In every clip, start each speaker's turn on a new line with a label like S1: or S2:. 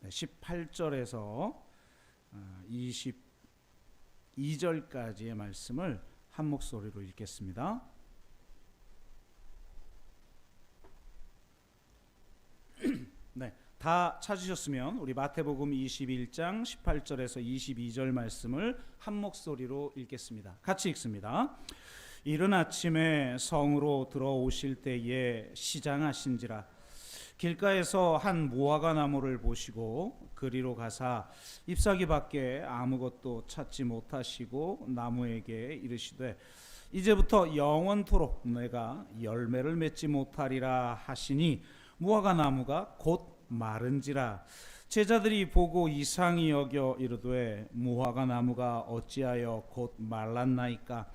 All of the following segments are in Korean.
S1: 18절에서 22절까지의 말씀을 한 목소리로 읽겠습니다. 네, 다 찾으셨으면 우리 마태복음 21장 18절에서 22절 말씀을 한 목소리로 읽겠습니다. 같이 읽습니다. 이른 아침에 성으로 들어오실 때에 시장하신지라 길가에서 한 무화과 나무를 보시고 그리로 가사 잎사귀 밖에 아무것도 찾지 못하시고 나무에게 이르시되 이제부터 영원토록 내가 열매를 맺지 못하리라 하시니 무화과 나무가 곧 마른지라. 제자들이 보고 이상히 여겨 이르되 무화과 나무가 어찌하여 곧 말랐나이까.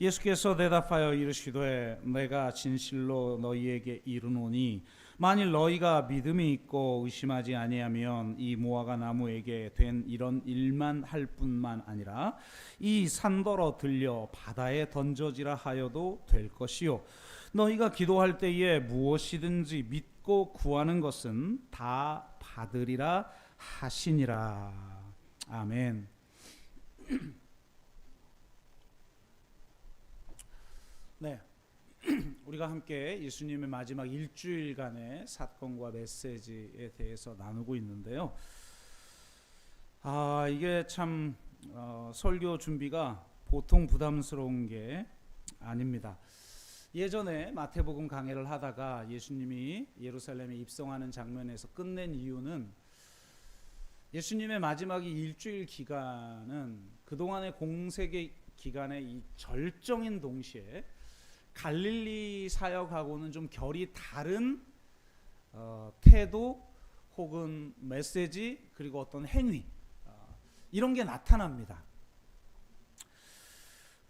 S1: 예수께서 대답하여 이르시되 내가 진실로 너희에게 이르노니 만일 너희가 믿음이 있고 의심하지 아니하면 이 무화과 나무에게 된 이런 일만 할 뿐만 아니라 이 산더러 들려 바다에 던져지라 하여도 될 것이요 너희가 기도할 때에 무엇이든지 믿고 구하는 것은 다 받으리라 하시니라. 아멘. 네, 우리가 함께 예수님의 마지막 일주일간의 사건과 메시지에 대해서 나누고 있는데요. 이게 참 설교 준비가 보통 부담스러운 게 아닙니다. 예전에 마태복음 강해를 하다가 예수님이 예루살렘에 입성하는 장면에서 끝낸 이유는 예수님의 마지막 일주일 기간은 그동안의 공생의 기간의 이 절정인 동시에 갈릴리 사역하고는 좀 결이 다른 태도 혹은 메시지 그리고 어떤 행위 이런 게 나타납니다.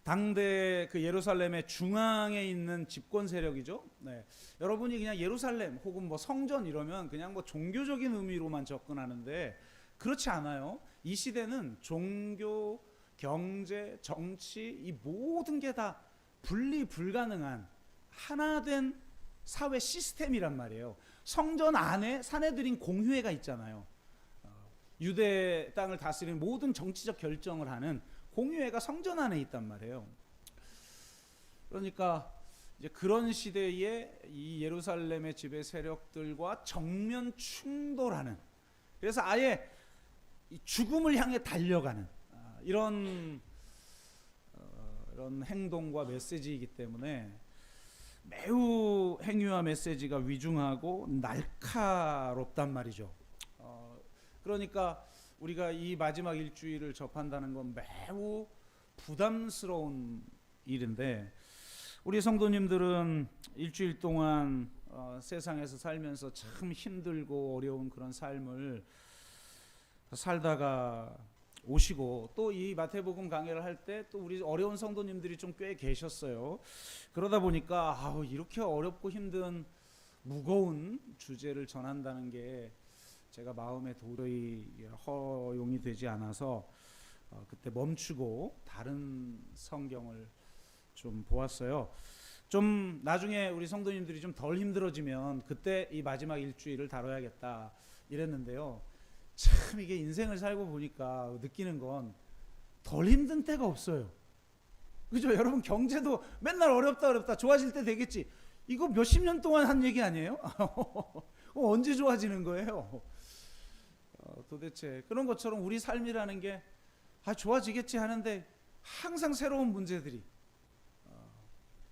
S1: 당대 그 예루살렘의 중앙에 있는 집권 세력이죠. 네. 여러분이 그냥 예루살렘 혹은 뭐 성전 이러면 그냥 뭐 종교적인 의미로만 접근하는데 그렇지 않아요. 이 시대는 종교, 경제, 정치 이 모든 게 다 분리 불가능한 하나된 사회 시스템이란 말이에요. 성전 안에 사내들인 공회가 있잖아요. 유대 땅을 다스리는 모든 정치적 결정을 하는 공회가 성전 안에 있단 말이에요. 그러니까 이제 그런 시대에 이 예루살렘의 지배 세력들과 정면 충돌하는, 그래서 아예 죽음을 향해 달려가는 이런 행동과 메시지이기 때문에 매우 행위와 메시지가 위중하고 날카롭단 말이죠. 그러니까 우리가 이 마지막 일주일을 접한다는 건 매우 부담스러운 일인데 우리 성도님들은 일주일 동안 세상에서 살면서 참 힘들고 어려운 그런 삶을 살다가 오시고 또 이 마태복음 강해를 할 때 또 우리 어려운 성도님들이 좀 꽤 계셨어요. 그러다 보니까 이렇게 어렵고 힘든 무거운 주제를 전한다는 게 제가 마음에 도저히 허용이 되지 않아서 그때 멈추고 다른 성경을 좀 보았어요. 좀 나중에 우리 성도님들이 좀 덜 힘들어지면 그때 이 마지막 일주일을 다뤄야겠다 이랬는데요. 참 이게 인생을 살고 보니까 느끼는 건 덜 힘든 때가 없어요. 그죠? 여러분 경제도 맨날 어렵다 좋아질 때 되겠지. 이거 몇십 년 동안 한 얘기 아니에요? 언제 좋아지는 거예요? 도대체 그런 것처럼 우리 삶이라는 게 좋아지겠지 하는데 항상 새로운 문제들이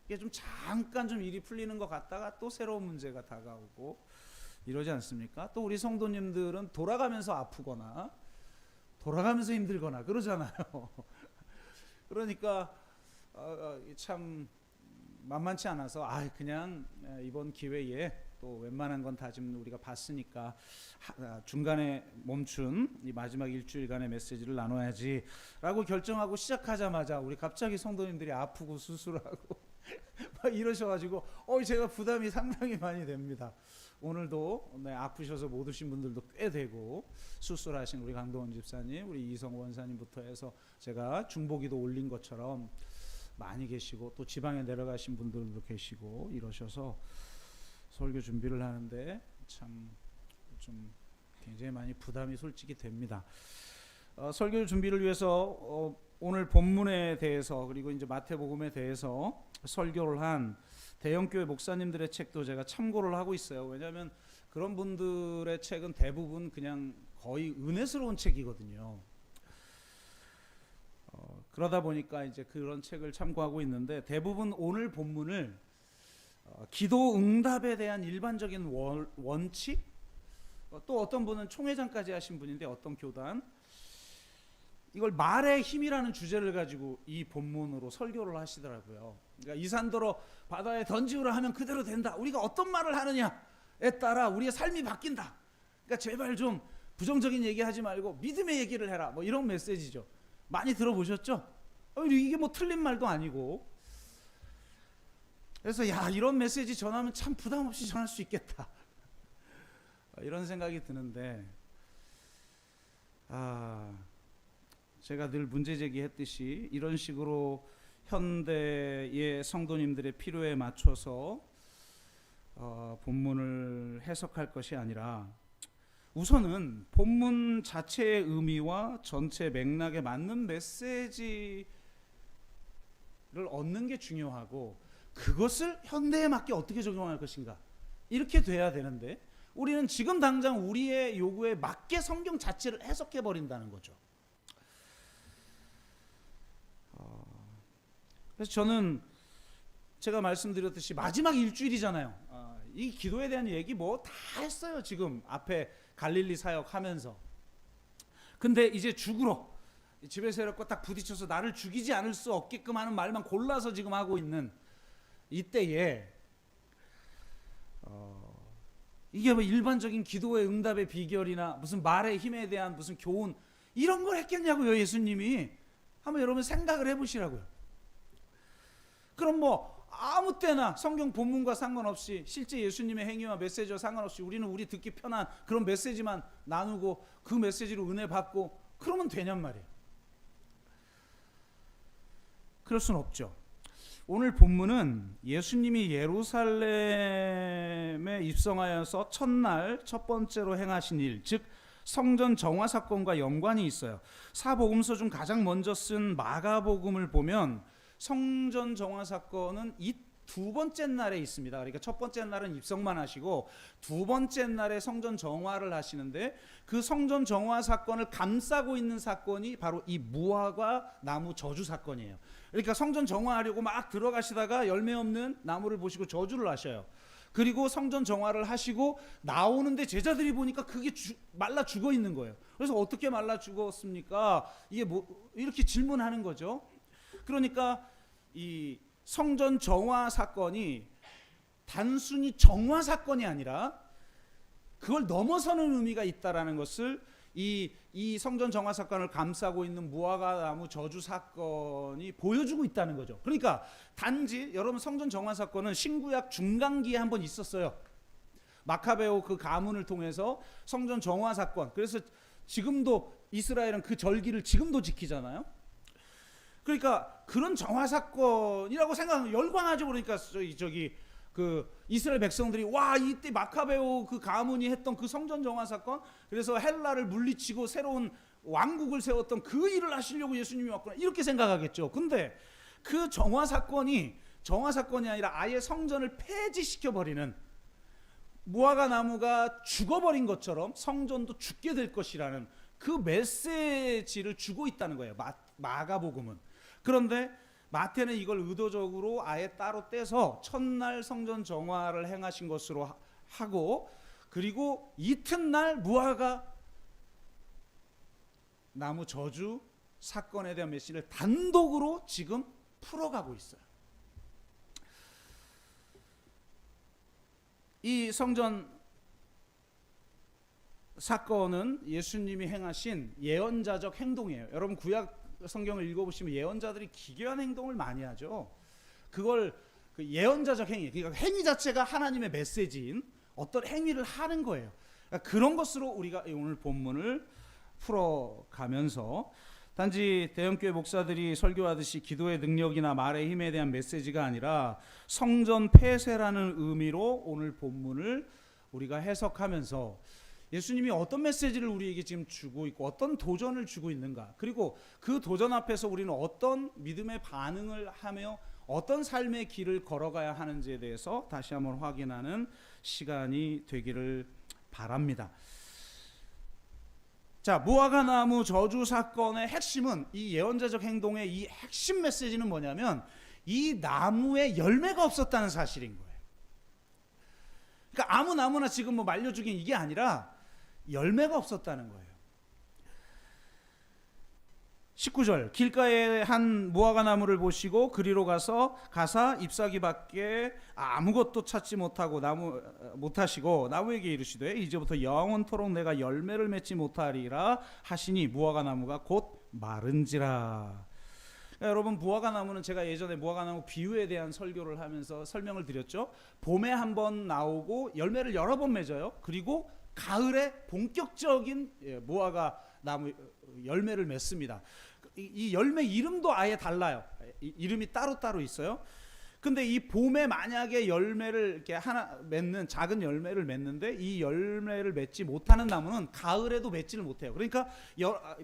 S1: 이게 좀 잠깐 좀 일이 풀리는 것 같다가 또 새로운 문제가 다가오고 이러지 않습니까? 또 우리 성도님들은 돌아가면서 아프거나 돌아가면서 힘들거나 그러잖아요. 그러니까 참 만만치 않아서 그냥 이번 기회에 또 웬만한 건 다 지금 우리가 봤으니까 중간에 멈춘 이 마지막 일주일간의 메시지를 나눠야지 라고 결정하고 시작하자마자 우리 갑자기 성도님들이 아프고 수술하고 막 이러셔가지고 제가 부담이 상당히 많이 됩니다. 오늘도 아프셔서 못 오신 분들도 꽤 되고 수술하신 우리 강동원 집사님, 우리 이성 원사님부터 해서 제가 중보기도 올린 것처럼 많이 계시고 또 지방에 내려가신 분들도 계시고 이러셔서 설교 준비를 하는데 참 좀 굉장히 많이 부담이 솔직히 됩니다. 설교 준비를 위해서 오늘 본문에 대해서 그리고 이제 마태복음에 대해서 설교를 한 대형교회 목사님들의 책도 제가 참고를 하고 있어요. 왜냐하면 그런 분들의 책은 대부분 그냥 거의 은혜스러운 책이거든요. 그러다 보니까 이제 그런 책을 참고하고 있는데 대부분 오늘 본문을 기도 응답에 대한 일반적인 원칙, 또 어떤 분은 총회장까지 하신 분인데 어떤 교단, 이걸 말의 힘이라는 주제를 가지고 이 본문으로 설교를 하시더라고요. 그러니까 이 산더러 바다에 던지우라 하면 그대로 된다. 우리가 어떤 말을 하느냐에 따라 우리의 삶이 바뀐다. 그러니까 제발 좀 부정적인 얘기하지 말고 믿음의 얘기를 해라. 뭐 이런 메시지죠. 많이 들어보셨죠? 이게 뭐 틀린 말도 아니고. 그래서 이런 메시지 전하면 참 부담 없이 전할 수 있겠다. 이런 생각이 드는데 제가 늘 문제 제기했듯이 이런 식으로 현대의 성도님들의 필요에 맞춰서 본문을 해석할 것이 아니라 우선은 본문 자체의 의미와 전체 맥락에 맞는 메시지를 얻는 게 중요하고 그것을 현대에 맞게 어떻게 적용할 것인가 이렇게 돼야 되는데 우리는 지금 당장 우리의 요구에 맞게 성경 자체를 해석해 버린다는 거죠. 그래서 저는 제가 말씀드렸듯이 마지막 일주일이잖아요. 이 기도에 대한 얘기 뭐 다 했어요. 지금 앞에 갈릴리 사역 하면서. 근데 이제 죽으러 집에 세력과 딱 부딪혀서 나를 죽이지 않을 수 없게끔 하는 말만 골라서 지금 하고 있는 이때에 이게 뭐 일반적인 기도의 응답의 비결이나 무슨 말의 힘에 대한 무슨 교훈 이런 걸 했겠냐고요. 예수님이. 한번 여러분 생각을 해보시라고요. 그럼 뭐 아무 때나 성경 본문과 상관없이 실제 예수님의 행위와 메시지와 상관없이 우리는 우리 듣기 편한 그런 메시지만 나누고 그 메시지로 은혜 받고 그러면 되냔 말이에요. 그럴 수는 없죠. 오늘 본문은 예수님이 예루살렘에 입성하여서 첫날 첫 번째로 행하신 일, 즉 성전 정화 사건과 연관이 있어요. 사복음서 중 가장 먼저 쓴 마가복음을 보면 성전 정화 사건은 이 두 번째 날에 있습니다. 그러니까 첫 번째 날은 입성만 하시고 두 번째 날에 성전 정화를 하시는데 그 성전 정화 사건을 감싸고 있는 사건이 바로 이 무화과 나무 저주 사건이에요. 그러니까 성전 정화하려고 막 들어가시다가 열매 없는 나무를 보시고 저주를 하셔요. 그리고 성전 정화를 하시고 나오는데 제자들이 보니까 그게 말라 죽어 있는 거예요. 그래서 어떻게 말라 죽었습니까? 이게 뭐 이렇게 질문하는 거죠. 그러니까 이 성전 정화 사건이 단순히 정화 사건이 아니라 그걸 넘어서는 의미가 있다라는 것을 이 성전 정화 사건을 감싸고 있는 무화과 나무 저주 사건이 보여주고 있다는 거죠. 그러니까 단지 여러분 성전 정화 사건은 신구약 중간기에 한번 있었어요. 마카베오 그 가문을 통해서 성전 정화 사건. 그래서 지금도 이스라엘은 그 절기를 지금도 지키잖아요. 그러니까 그런 정화 사건이라고 생각하면 열광하죠. 그러니까 저기 그 이스라엘 백성들이 와 이때 마카베오 그 가문이 했던 그 성전 정화 사건, 그래서 헬라를 물리치고 새로운 왕국을 세웠던 그 일을 하시려고 예수님이 왔구나 이렇게 생각하겠죠. 근데 그 정화 사건이 아니라 아예 성전을 폐지시켜 버리는, 무화과 나무가 죽어버린 것처럼 성전도 죽게 될 것이라는 그 메시지를 주고 있다는 거예요. 마가복음은. 그런데 마태는 이걸 의도적으로 아예 따로 떼서 첫날 성전 정화를 행하신 것으로 하고, 그리고 이튿날 무화과 나무 저주 사건에 대한 메시지를 단독으로 지금 풀어가고 있어요. 이 성전 사건은 예수님이 행하신 예언자적 행동이에요. 여러분 구약 성경을 읽어보시면 예언자들이 기괴한 행동을 많이 하죠. 그걸 그 예언자적 행위, 그러니까 행위 자체가 하나님의 메시지인 어떤 행위를 하는 거예요. 그러니까 그런 것으로 우리가 오늘 본문을 풀어가면서 단지 대형교회 목사들이 설교하듯이 기도의 능력이나 말의 힘에 대한 메시지가 아니라 성전 폐쇄라는 의미로 오늘 본문을 우리가 해석하면서 예수님이 어떤 메시지를 우리에게 지금 주고 있고 어떤 도전을 주고 있는가, 그리고 그 도전 앞에서 우리는 어떤 믿음의 반응을 하며 어떤 삶의 길을 걸어가야 하는지에 대해서 다시 한번 확인하는 시간이 되기를 바랍니다. 자, 무화과 나무 저주 사건의 핵심은, 이 예언자적 행동의 이 핵심 메시지는 뭐냐면 이 나무에 열매가 없었다는 사실인 거예요. 그러니까 아무 나무나 지금 뭐 말려 죽인 이게 아니라 열매가 없었다는 거예요. 19절, 길가에 한 무화과 나무를 보시고 그리로 가사 잎사귀밖에 아무것도 찾지 못하시고 나무에게 이르시되 이제부터 영원토록 내가 열매를 맺지 못하리라 하시니 무화과 나무가 곧 마른지라. 그러니까 여러분, 무화과 나무는 제가 예전에 무화과 나무 비유에 대한 설교를 하면서 설명을 드렸죠. 봄에 한 번 나오고 열매를 여러 번 맺어요. 그리고 가을에 본격적인 무화과 나무 열매를 맺습니다. 이 열매 이름도 아예 달라요. 이름이 따로따로 있어요. 근데 이 봄에 만약에 열매를 이렇게 하나 맺는, 작은 열매를 맺는데 이 열매를 맺지 못하는 나무는 가을에도 맺지를 못해요. 그러니까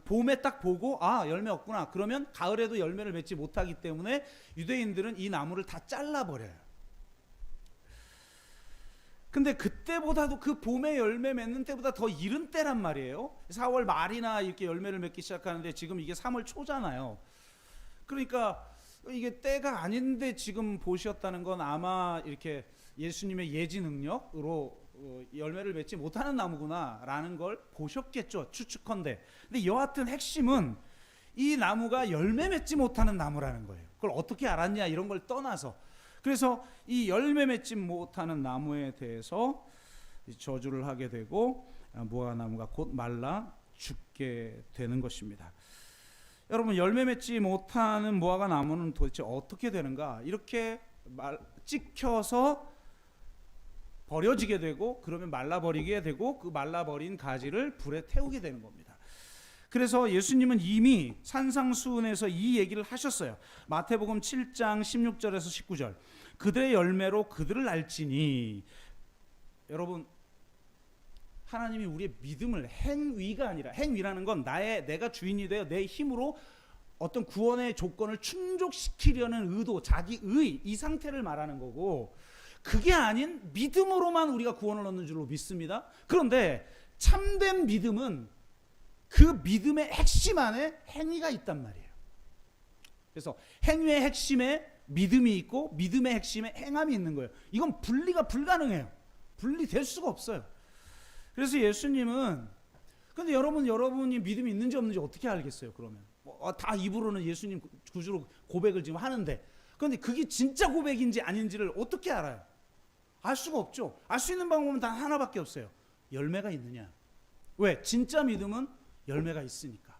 S1: 봄에 딱 보고 열매 없구나, 그러면 가을에도 열매를 맺지 못하기 때문에 유대인들은 이 나무를 다 잘라버려요. 근데 그때보다도, 그 봄에 열매 맺는 때보다 더 이른 때란 말이에요. 4월 말이나 이렇게 열매를 맺기 시작하는데 지금 이게 3월 초잖아요. 그러니까 이게 때가 아닌데 지금 보셨다는 건 아마 이렇게 예수님의 예지 능력으로 열매를 맺지 못하는 나무구나라는 걸 보셨겠죠, 추측컨대. 근데 여하튼 핵심은 이 나무가 열매 맺지 못하는 나무라는 거예요. 그걸 어떻게 알았냐 이런 걸 떠나서, 그래서 이 열매 맺지 못하는 나무에 대해서 저주를 하게 되고 무화과 나무가 곧 말라 죽게 되는 것입니다. 여러분, 열매 맺지 못하는 무화과 나무는 도대체 어떻게 되는가? 이렇게 찍혀서 버려지게 되고, 그러면 말라버리게 되고, 그 말라버린 가지를 불에 태우게 되는 겁니다. 그래서 예수님은 이미 산상수훈에서 이 얘기를 하셨어요. 마태복음 7장 16절에서 19절. 그들의 열매로 그들을 알지니. 여러분, 하나님이 우리의 믿음을, 행위가 아니라, 행위라는 건 내가 주인이 되어 내 힘으로 어떤 구원의 조건을 충족시키려는 의도, 자기의 이 상태를 말하는 거고, 그게 아닌 믿음으로만 우리가 구원을 얻는 줄로 믿습니다. 그런데 참된 믿음은 그 믿음의 핵심 안에 행위가 있단 말이에요. 그래서 행위의 핵심에 믿음이 있고 믿음의 핵심에 행함이 있는 거예요. 이건 분리가 불가능해요. 분리될 수가 없어요. 그래서 예수님은, 근데 여러분이 믿음이 있는지 없는지 어떻게 알겠어요? 그러면 다 입으로는 예수님 구주로 고백을 지금 하는데, 그런데 그게 진짜 고백인지 아닌지를 어떻게 알아요? 알 수가 없죠. 알 수 있는 방법은 단 하나밖에 없어요. 열매가 있느냐. 왜? 진짜 믿음은 열매가 있으니까.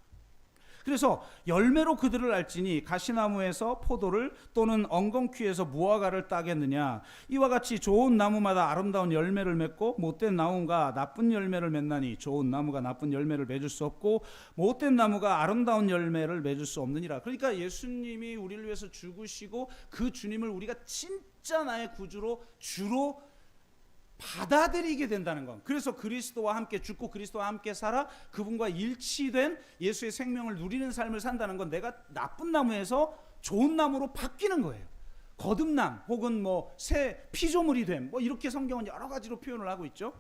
S1: 그래서 열매로 그들을 알지니 가시나무에서 포도를 또는 엉겅퀴에서 무화과를 따겠느냐. 이와 같이 좋은 나무마다 아름다운 열매를 맺고 못된 나무가 나쁜 열매를 맺나니 좋은 나무가 나쁜 열매를 맺을 수 없고 못된 나무가 아름다운 열매를 맺을 수 없느니라. 그러니까 예수님이 우리를 위해서 죽으시고 그 주님을 우리가 진짜 나의 구주로 주로 받아들이게 된다는 것. 그래서 그리스도와 함께 죽고 그리스도와 함께 살아 그분과 일치된 예수의 생명을 누리는 삶을 산다는 건 내가 나쁜 나무에서 좋은 나무로 바뀌는 거예요. 거듭남 혹은 새 피조물이 됨, 이렇게 성경은 여러 가지로 표현을 하고 있죠.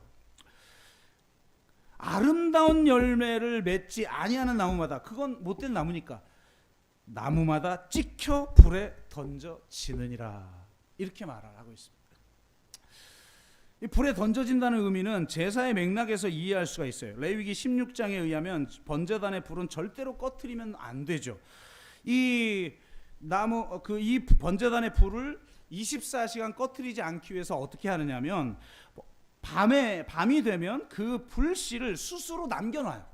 S1: 아름다운 열매를 맺지 아니하는 나무마다, 그건 못된 나무니까, 나무마다 찍혀 불에 던져지느니라, 이렇게 말을 하고 있습니다. 이 불에 던져진다는 의미는 제사의 맥락에서 이해할 수가 있어요. 레위기 16장에 의하면 번제단의 불은 절대로 꺼트리면 안 되죠. 이 번제단의 불을 24시간 꺼트리지 않기 위해서 어떻게 하느냐면, 밤이 되면 그 불씨를 숯으로 남겨놔요.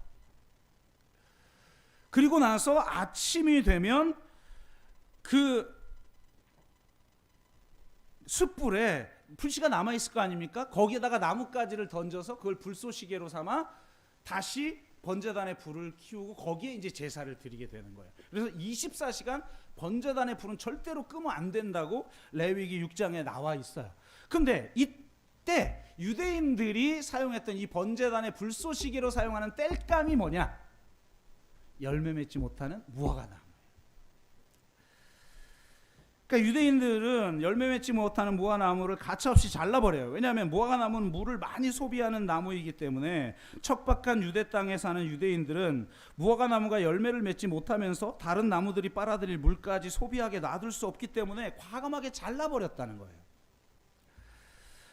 S1: 그리고 나서 아침이 되면 그 숯불에 불씨가 남아있을 거 아닙니까? 거기에다가 나뭇가지를 던져서 그걸 불쏘시개로 삼아 다시 번제단의 불을 키우고 거기에 이제 제사를 드리게 되는 거예요. 그래서 24시간 번제단의 불은 절대로 끄면 안 된다고 레위기 6장에 나와 있어요. 근데 때 유대인들이 사용했던 이 번제단의 불쏘시개로 사용하는 땔감이 뭐냐? 열매 맺지 못하는 무화과나무. 그러니까 유대인들은 열매 맺지 못하는 무화과나무를 가차없이 잘라버려요. 왜냐하면 무화과나무는 물을 많이 소비하는 나무이기 때문에 척박한 유대 땅에 사는 유대인들은 무화과나무가 열매를 맺지 못하면서 다른 나무들이 빨아들일 물까지 소비하게 놔둘 수 없기 때문에 과감하게 잘라버렸다는 거예요.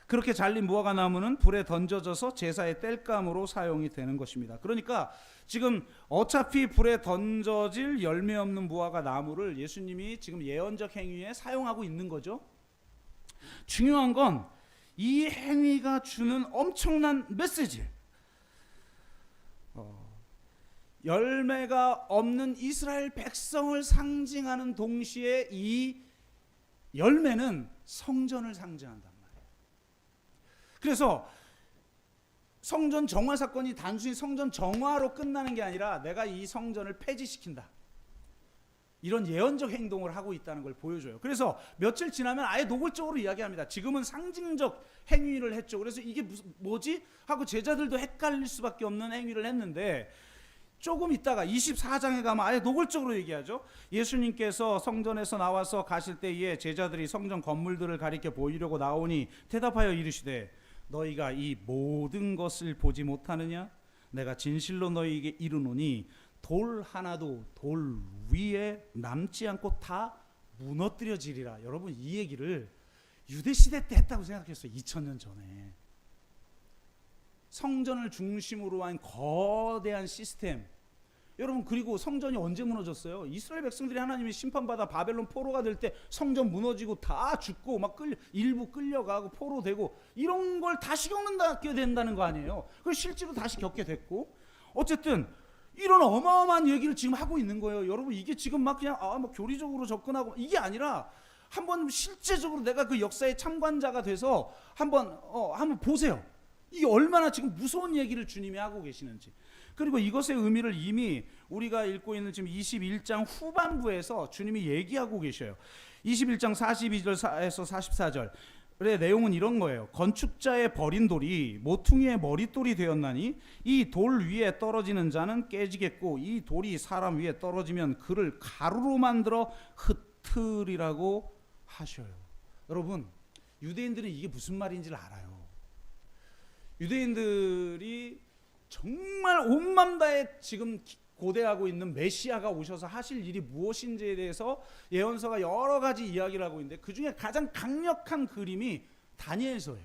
S1: 그렇게 잘린 무화과나무는 불에 던져져서 제사의 땔감으로 사용이 되는 것입니다. 그러니까 지금 어차피 불에 던져질 열매 없는 무화과나무를 예수님이 지금 예언적 행위에 사용하고 있는 거죠. 중요한 건 이 행위가 주는 엄청난 메시지. 열매가 없는 이스라엘 백성을 상징하는 동시에 이 열매는 성전을 상징한다. 그래서 성전 정화 사건이 단순히 성전 정화로 끝나는 게 아니라 내가 이 성전을 폐지시킨다. 이런 예언적 행동을 하고 있다는 걸 보여줘요. 그래서 며칠 지나면 아예 노골적으로 이야기합니다. 지금은 상징적 행위를 했죠. 그래서 이게 뭐지? 하고 제자들도 헷갈릴 수밖에 없는 행위를 했는데 조금 있다가 24장에 가면 아예 노골적으로 얘기하죠. 예수님께서 성전에서 나와서 가실 때에 제자들이 성전 건물들을 가리켜 보이려고 나오니 대답하여 이르시되 너희가 이 모든 것을 보지 못하느냐? 내가 진실로 너희에게 이르노니 돌 하나도 돌 위에 남지 않고 다 무너뜨려지리라. 여러분 이 얘기를 유대시대 때 했다고 생각했어요. 2000년 전에. 성전을 중심으로 한 거대한 시스템. 여러분 그리고 성전이 언제 무너졌어요? 이스라엘 백성들이 하나님의 심판받아 바벨론 포로가 될 때 성전 무너지고 다 죽고 막 일부 끌려가고 포로되고 이런 걸 다시 겪게 된다는 거 아니에요. 그걸 실제로 다시 겪게 됐고 어쨌든 이런 어마어마한 얘기를 지금 하고 있는 거예요. 여러분 이게 지금 막 그냥 막 교리적으로 접근하고 이게 아니라 한번 실제적으로 내가 그 역사의 참관자가 돼서 한번 보세요. 이게 얼마나 지금 무서운 얘기를 주님이 하고 계시는지. 그리고 이것의 의미를 이미 우리가 읽고 있는 지금 21장 후반부에서 주님이 얘기하고 계셔요. 21장 42절에서 44절의 내용은 이런 거예요. 건축자의 버린 돌이 모퉁이의 머릿돌이 되었나니 이 돌 위에 떨어지는 자는 깨지겠고 이 돌이 사람 위에 떨어지면 그를 가루로 만들어 흩으리라고 하셔요. 여러분 유대인들은 이게 무슨 말인지를 알아요. 유대인들이 정말 온 맘 다해 지금 고대하고 있는 메시아가 오셔서 하실 일이 무엇인지에 대해서 예언서가 여러 가지 이야기를 하고 있는데 그 중에 가장 강력한 그림이 다니엘서예요.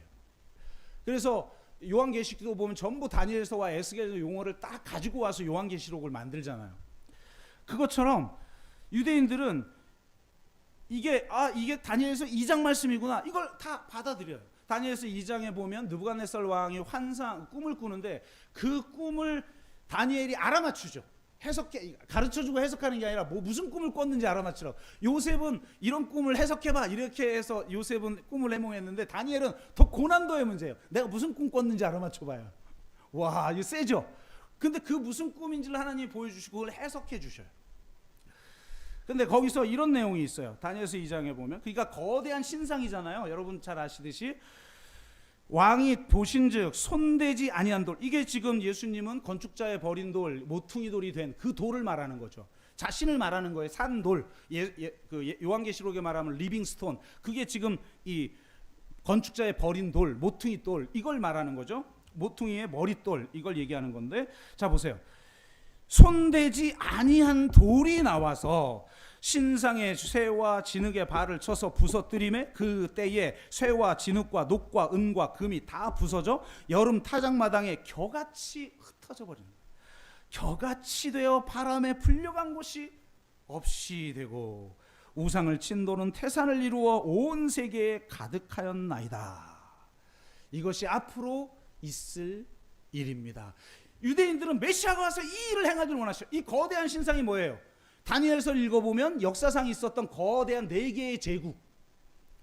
S1: 그래서 요한계시록도 보면 전부 다니엘서와 에스겔서 용어를 딱 가지고 와서 요한계시록을 만들잖아요. 그것처럼 유대인들은 이게 다니엘서 2장 말씀이구나 이걸 다 받아들여요. 다니엘서 2장에 보면 느부갓네살 왕이 꿈을 꾸는데 그 꿈을 다니엘이 알아맞추죠. 가르쳐주고 해석하는 게 아니라 무슨 꿈을 꿨는지 알아맞추라고. 요셉은 이런 꿈을 해석해봐 이렇게 해서 요셉은 꿈을 해몽했는데 다니엘은 더 고난도의 문제예요. 내가 무슨 꿈 꿨는지 알아맞혀봐요. 와 이거 세죠. 근데 그 무슨 꿈인지를 하나님이 보여주시고 그걸 해석해 주셔요. 근데 거기서 이런 내용이 있어요. 다니엘서 2장에 보면 그러니까 거대한 신상이잖아요. 여러분 잘 아시듯이 왕이 보신즉 손대지 아니한 돌. 이게 지금 예수님은 건축자의 버린 돌, 모퉁이 돌이 된 그 돌을 말하는 거죠. 자신을 말하는 거예요. 산 돌. 요한계시록에 말하면 리빙스톤. 그게 지금 이 건축자의 버린 돌, 모퉁이 돌 이걸 말하는 거죠. 모퉁이의 머릿돌 이걸 얘기하는 건데 자 보세요. 손대지 아니한 돌이 나와서 신상의 쇠와 진흙의 발을 쳐서 부서뜨림에 그 때에 쇠와 진흙과 녹과 은과 금이 다 부서져 여름 타작마당에 겨같이 흩어져 버리는 거예요. 겨같이 되어 바람에 불려간 곳이 없이 되고 우상을 친 돌은 태산을 이루어 온 세계에 가득하였나이다. 이것이 앞으로 있을 일입니다. 유대인들은 메시아가 와서 이 일을 행하기를 원하셔요. 이 거대한 신상이 뭐예요? 다니엘서를 읽어보면 역사상 있었던 거대한 4개의 제국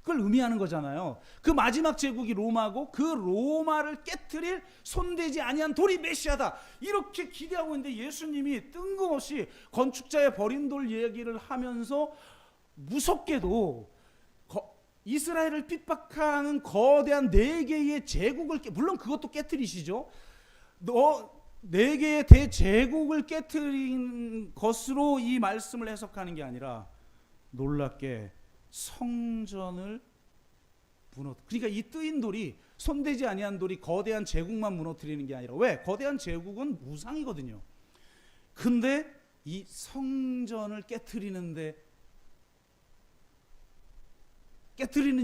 S1: 그걸 의미하는 거잖아요. 그 마지막 제국이 로마고 그 로마를 깨트릴 손대지 아니한 돌이 메시아다 이렇게 기대하고 있는데 예수님이 뜬금없이 건축자의 버린 돌 얘기를 하면서 무섭게도 이스라엘을 핍박하는 거대한 네 개의 제국을 물론 그것도 깨트리시죠. 네 개의 대제국을 깨트린 것으로 이 말씀을 해석하는 게 아니라 놀랍게 성전을 그러니까 이 뜨인 돌이 손대지 아니한 돌이 거대한 제국만 무너뜨리는 게 아니라 왜? 거대한 제국은 우상이거든요. 근데 이 성전을 깨트리는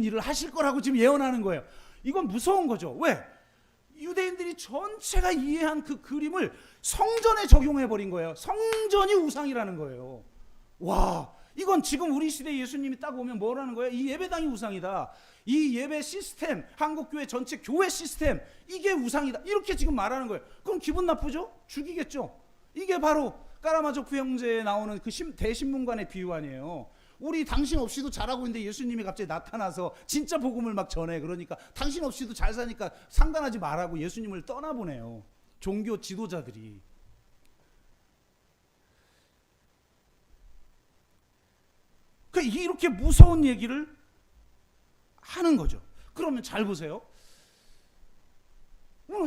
S1: 일을 하실 거라고 지금 예언하는 거예요. 이건 무서운 거죠. 왜? 유대인들이 전체가 이해한 그 그림을 성전에 적용해 버린 거예요. 성전이 우상이라는 거예요. 와, 이건 지금 우리 시대에 예수님이 딱 오면 뭐라는 거예요? 이 예배당이 우상이다. 이 예배 시스템, 한국교회 전체 교회 시스템, 이게 우상이다. 이렇게 지금 말하는 거예요. 그럼 기분 나쁘죠? 죽이겠죠? 이게 바로 까라마조프 형제에 나오는 그 대신문관의 비유 아니에요. 우리 당신 없이도 잘하고 있는데 예수님이 갑자기 나타나서 진짜 복음을 막 전해. 그러니까 당신 없이도 잘 사니까 상관하지 말라고 예수님을 떠나보내요. 종교 지도자들이. 그러니까 이렇게 무서운 얘기를 하는 거죠. 그러면 잘 보세요.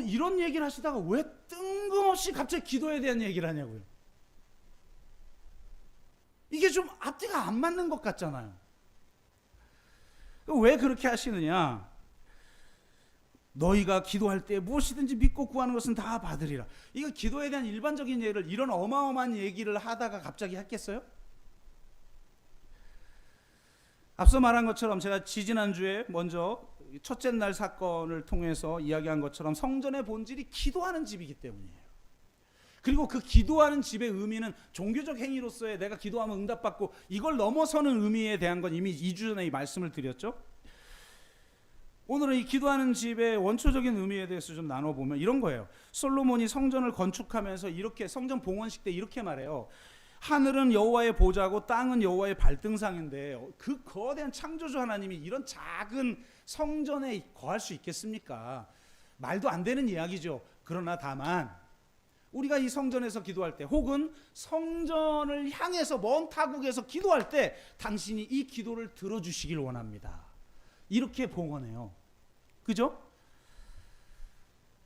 S1: 이런 얘기를 하시다가 왜 뜬금없이 갑자기 기도에 대한 얘기를 하냐고요. 이게 좀 앞뒤가 안 맞는 것 같잖아요. 왜 그렇게 하시느냐? 너희가 기도할 때 무엇이든지 믿고 구하는 것은 다 받으리라. 이거 기도에 대한 일반적인 예를 이런 어마어마한 얘기를 하다가 갑자기 했겠어요? 앞서 말한 것처럼 제가 지지난주에 먼저 첫째 날 사건을 통해서 이야기한 것처럼 성전의 본질이 기도하는 집이기 때문이에요. 그리고 그 기도하는 집의 의미는 종교적 행위로서의 내가 기도하면 응답받고 이걸 넘어서는 의미에 대한 건 이미 2주 전에 이 말씀을 드렸죠. 오늘은 이 기도하는 집의 원초적인 의미에 대해서 좀 나눠보면 이런 거예요. 솔로몬이 성전을 건축하면서 이렇게 성전 봉헌식 때 이렇게 말해요. 하늘은 여호와의 보좌고 땅은 여호와의 발등상인데 그 거대한 창조주 하나님이 이런 작은 성전에 거할 수 있겠습니까? 말도 안 되는 이야기죠. 그러나 다만 우리가 이 성전에서 기도할 때 혹은 성전을 향해서 먼 타국에서 기도할 때 당신이 이 기도를 들어주시길 원합니다. 이렇게 봉헌해요. 그죠?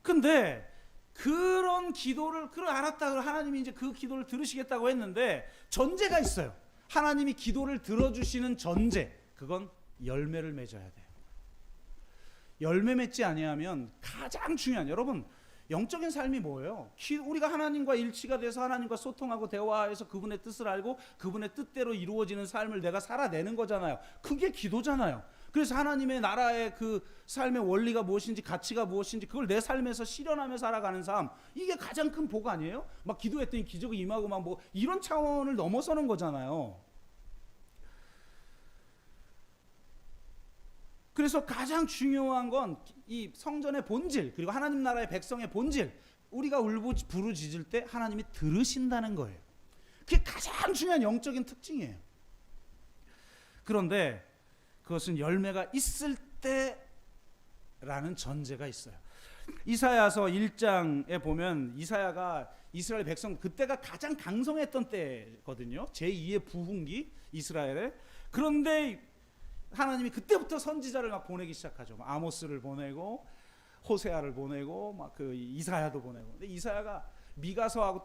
S1: 근데 그런 기도를 알았다. 하나님이 이제 그 기도를 들으시겠다고 했는데 전제가 있어요. 하나님이 기도를 들어주시는 전제. 그건 열매를 맺어야 돼요. 열매 맺지 아니하면 가장 중요한 여러분 영적인 삶이 뭐예요? 우리가 하나님과 일치가 돼서 하나님과 소통하고 대화해서 그분의 뜻을 알고 그분의 뜻대로 이루어지는 삶을 내가 살아내는 거잖아요. 그게 기도잖아요. 그래서 하나님의 나라의 그 삶의 원리가 무엇인지 가치가 무엇인지 그걸 내 삶에서 실현하며 살아가는 삶, 이게 가장 큰 복 아니에요? 막 기도했더니 기적이 임하고 막 뭐 이런 차원을 넘어서는 거잖아요. 그래서 가장 중요한 건 이 성전의 본질 그리고 하나님 나라의 백성의 본질, 우리가 부르짖을 때 하나님이 들으신다는 거예요. 그게 가장 중요한 영적인 특징이에요. 그런데 그것은 열매가 있을 때라는 전제가 있어요. 이사야서 1장에 보면 이사야가 이스라엘 백성 그때가 가장 강성했던 때거든요. 제2의 부흥기 이스라엘에. 그런데 하나님이 그때부터 선지자를 막 보내기 시작하죠. 아모스를 보내고 호세아를 보내고 막 그 이사야도 보내고. 근데 이사야가 미가서하고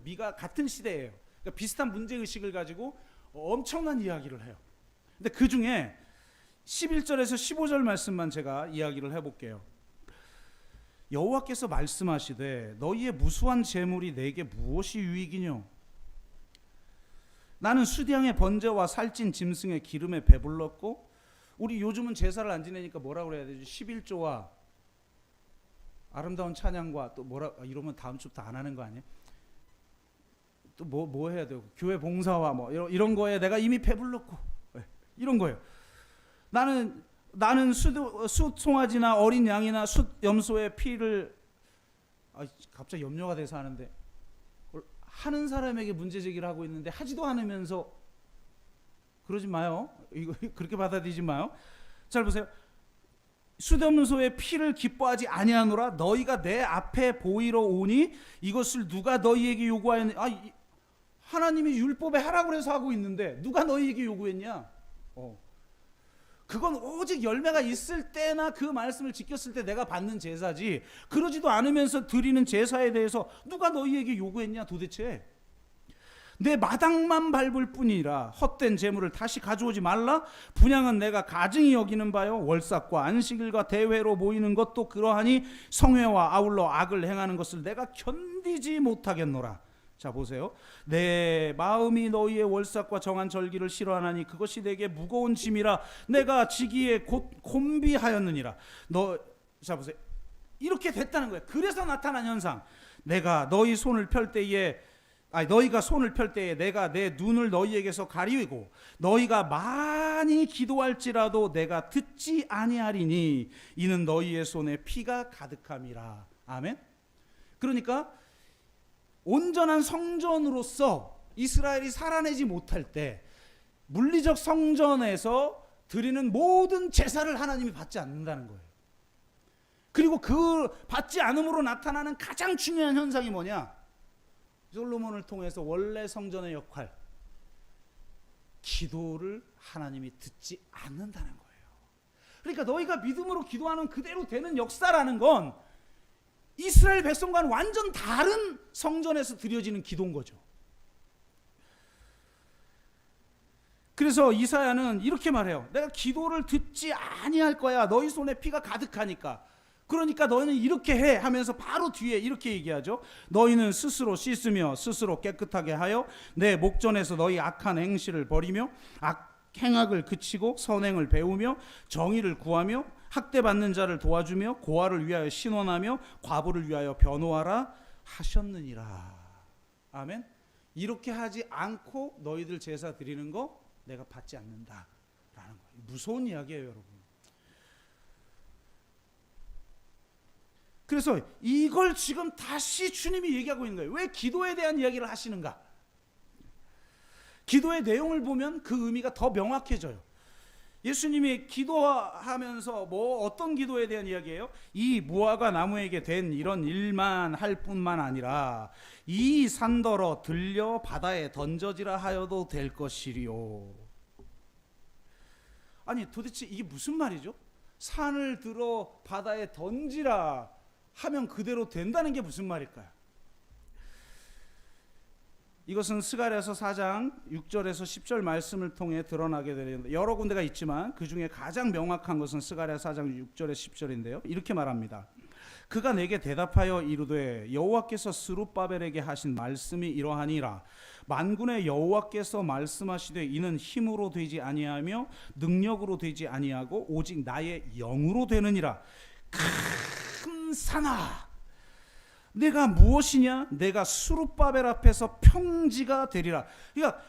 S1: 미가 같은 시대예요. 그러니까 비슷한 문제 의식을 가지고 엄청난 이야기를 해요. 근데 그 중에 11절에서 15절 말씀만 제가 이야기를 해볼게요. 여호와께서 말씀하시되 너희의 무수한 재물이 내게 무엇이 유익이뇨? 나는 수량의 번제와 살찐 짐승의 기름에 배불렀고, 우리 요즘은 제사를 안 지내니까 뭐라 그래야 되지? 11조와 아름다운 찬양과 또 뭐라 이러면 다음 주부터 안 하는 거 아니에요? 또 뭐 해야 되고 교회 봉사와 뭐 이런 거에 내가 이미 배불렀고 이런 거예요. 나는 숫송아지나 어린 양이나 숫염소의 피를 갑자기 염려가 돼서 하는데 하는 사람에게 문제 제기를 하고 있는데 하지도 않으면서 그러지 마요. 이거 그렇게 받아들이지 마요. 잘 보세요. 숫염소의 피를 기뻐하지 아니하노라. 너희가 내 앞에 보이러 오니 이것을 누가 너희에게 요구하였느냐. 하나님이 율법에 하라고 해서 하고 있는데 누가 너희에게 요구했냐? 그건 오직 열매가 있을 때나 그 말씀을 지켰을 때 내가 받는 제사지, 그러지도 않으면서 드리는 제사에 대해서 누가 너희에게 요구했냐 도대체. 내 마당만 밟을 뿐이라 헛된 재물을 다시 가져오지 말라. 분향은 내가 가증히 여기는 바요, 월삭과 안식일과 대회로 모이는 것도 그러하니 성회와 아울러 악을 행하는 것을 내가 견디지 못하겠노라. 자 보세요. 내 마음이 너희의 월삭과 정한 절기를 싫어하나니 그것이 내게 무거운 짐이라 내가 지기에 곧 곤비하였느니라. 자 보세요. 이렇게 됐다는 거예요. 그래서 나타난 현상. 내가 너희 손을 펼 때에 너희가 손을 펼 때에 내가 내 눈을 너희에게서 가리우고 너희가 많이 기도할지라도 내가 듣지 아니하리니 이는 너희의 손에 피가 가득함이라. 아멘. 그러니까 온전한 성전으로서 이스라엘이 살아내지 못할 때 물리적 성전에서 드리는 모든 제사를 하나님이 받지 않는다는 거예요. 그리고 그 받지 않음으로 나타나는 가장 중요한 현상이 뭐냐? 솔로몬을 통해서 원래 성전의 역할, 기도를 하나님이 듣지 않는다는 거예요. 그러니까 너희가 믿음으로 기도하는 그대로 되는 역사라는 건 이스라엘 백성과는 완전 다른 성전에서 드려지는 기도인 거죠. 그래서 이사야는 이렇게 말해요. 내가 기도를 듣지 아니할 거야. 너희 손에 피가 가득하니까. 그러니까 너희는 이렇게 해 하면서 바로 뒤에 이렇게 얘기하죠. 너희는 스스로 씻으며 스스로 깨끗하게 하여 내 목전에서 너희 악한 행실을 버리며 행악을 그치고 선행을 배우며 정의를 구하며 학대받는 자를 도와주며 고아를 위하여 신원하며 과부를 위하여 변호하라 하셨느니라. 아멘. 이렇게 하지 않고 너희들 제사 드리는 거 내가 받지 않는다라는 거예요. 무서운 이야기예요, 여러분. 그래서 이걸 지금 다시 주님이 얘기하고 있는 거예요. 왜 기도에 대한 이야기를 하시는가? 기도의 내용을 보면 그 의미가 더 명확해져요. 예수님이 기도하면서 어떤 기도에 대한 이야기예요? 이 무화과 나무에게 된 이런 일만 할 뿐만 아니라 이 산더러 들려 바다에 던져지라 하여도 될 것이리요. 아니 도대체 이게 무슨 말이죠? 산을 들어 바다에 던지라 하면 그대로 된다는 게 무슨 말일까요? 이것은 스가랴서 4장 6절에서 10절 말씀을 통해 드러나게 되는데 여러 군데가 있지만 그 중에 가장 명확한 것은 스가랴 4장 6절에 10절인데요. 이렇게 말합니다. 그가 내게 대답하여 이르되 여호와께서 스룹바벨에게 하신 말씀이 이러하니라. 만군의 여호와께서 말씀하시되 이는 힘으로 되지 아니하며 능력으로 되지 아니하고 오직 나의 영으로 되느니라. 큰 산아, 내가 무엇이냐? 내가 스룹바벨 앞에서 평지가 되리라. 그러니까